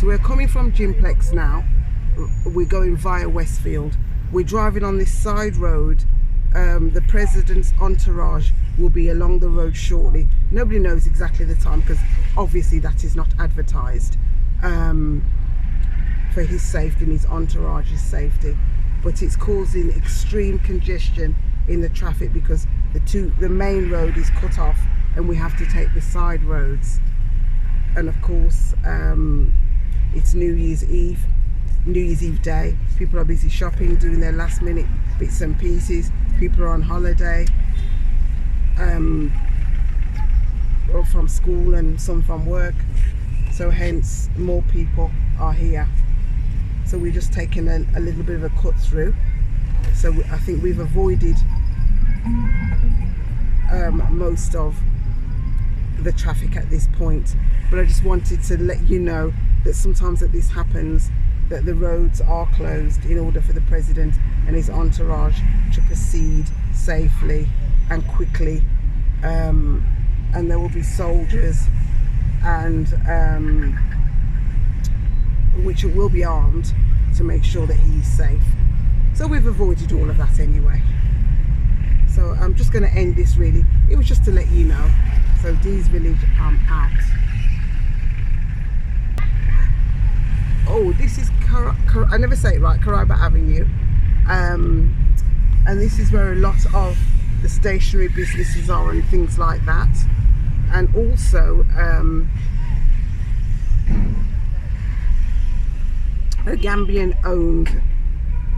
So we're coming from JIMPEX now. We're going via Westfield. We're driving on this side road. The president's entourage will be along the road shortly. Nobody knows exactly the time because obviously that is not advertised for his safety and his entourage's safety. But it's causing extreme congestion in the traffic because the main road is cut off and we have to take the side roads. And of course it's New Year's Eve day. People are busy shopping, doing their last minute bits and pieces. People are on holiday, or from school and some from work, so hence more people are here. So we're just taking a little bit of a cut through. So I think we've avoided most of the traffic at this point, but I just wanted to let you know that sometimes that this happens, that the roads are closed in order for the president and his entourage to proceed safely and quickly, and there will be soldiers and which will be armed to make sure that he's safe. So we've avoided all of that anyway. So I'm just going to end this really. It was just to let you know. So Dee's Village, I'm out. Oh, this is I never say it right, Kariba Avenue, and this is where a lot of the stationery businesses are and things like that. And also a Gambian owned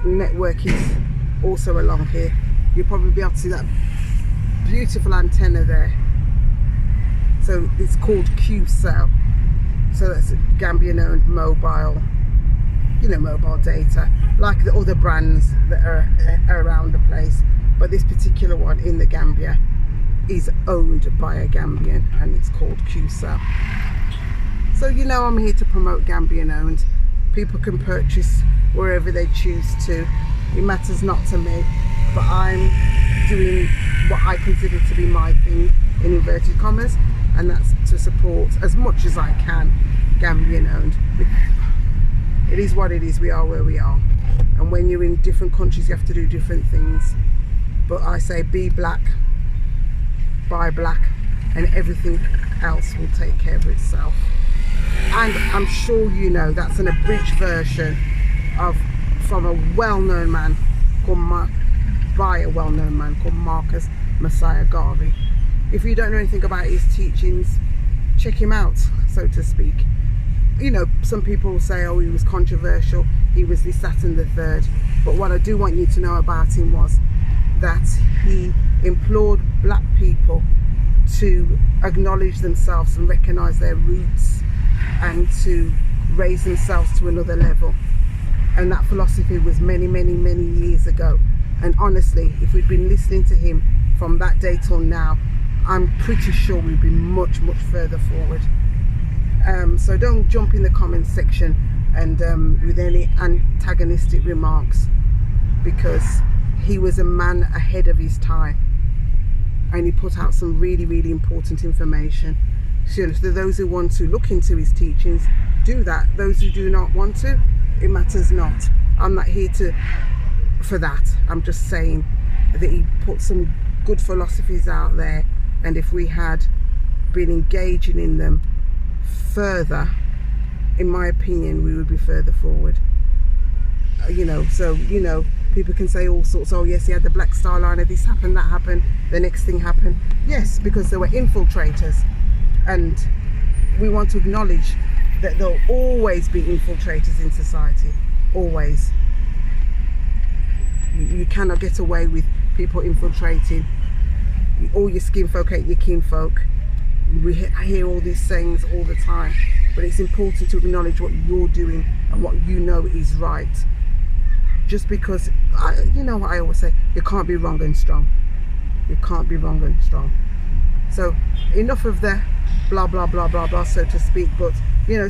network is also along here. You'll probably be able to see that beautiful antenna there. So it's called QCell. So that's a Gambian owned mobile, mobile data, like the other brands that are around the place. But this particular one in the Gambia is owned by a Gambian and it's called QCell. So I'm here to promote Gambian owned. People can purchase wherever they choose to. It matters not to me, but I'm doing what I consider to be my thing in inverted commas, and that's to support as much as I can Gambian owned. It is what it is. We are where we are, and when you're in different countries you have to do different things. But I say be black, buy black, and everything else will take care of itself. And I'm sure that's an abridged version from a well-known man called by a well-known man called Marcus Messiah Garvey. If you don't know anything about his teachings, check him out, so to speak. Some people will say, oh, he was controversial, he was this, that and the third. But what I do want you to know about him was that he implored black people to acknowledge themselves and recognize their roots and to raise themselves to another level. And that philosophy was many, many, many years ago. And honestly, if we'd been listening to him from that day till now, I'm pretty sure we'd be much, much further forward. So don't jump in the comments section and with any antagonistic remarks, because he was a man ahead of his time and he put out some really, really important information. So those who want to look into his teachings, do that. Those who do not want to, it matters not. I'm not here for that. I'm just saying that he put some good philosophies out there, and if we had been engaging in them further, in my opinion, we would be further forward. People can say all sorts. Oh yes, he had the Black Star Line, this happened, that happened, the next thing happened. Yes, because there were infiltrators, and we want to acknowledge that there'll always be infiltrators in society, always. You cannot get away with people infiltrating. All your skin folk ain't your kin folk. I hear all these sayings all the time, but it's important to acknowledge what you're doing and what you know is right. Just because, what I always say, you can't be wrong and strong. You can't be wrong and strong. So enough of the blah, blah, blah, blah, blah, so to speak. But,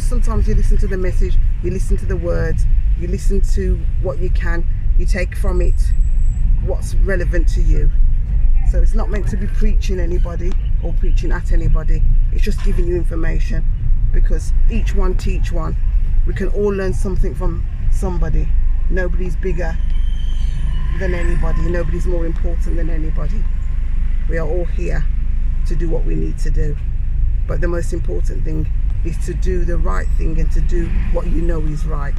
sometimes you listen to the message, you listen to the words, you listen to what you can, you take from it what's relevant to you. So it's not meant to be preaching anybody or preaching at anybody. It's just giving you information, because each one teach one. We can all learn something from somebody. Nobody's bigger than anybody. Nobody's more important than anybody. We are all here to do what we need to do. But the most important thing is to do the right thing and to do what you know is right.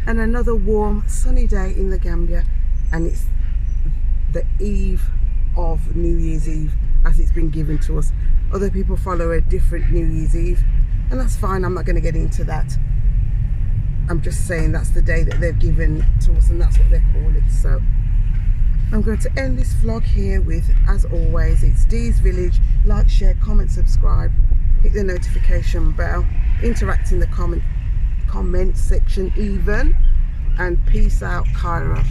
And another warm, sunny day in the Gambia, and it's the eve of New Year's Eve as it's been given to us. Other people follow a different New Year's Eve, and that's fine. I'm not going to get into that. I'm just saying that's the day that they've given to us, and that's what they call it. So I'm going to end this vlog here with, as always, it's Dee's Village. Like, share, comment, subscribe, hit the notification bell, interact in the comment section even, and peace out, Cairo.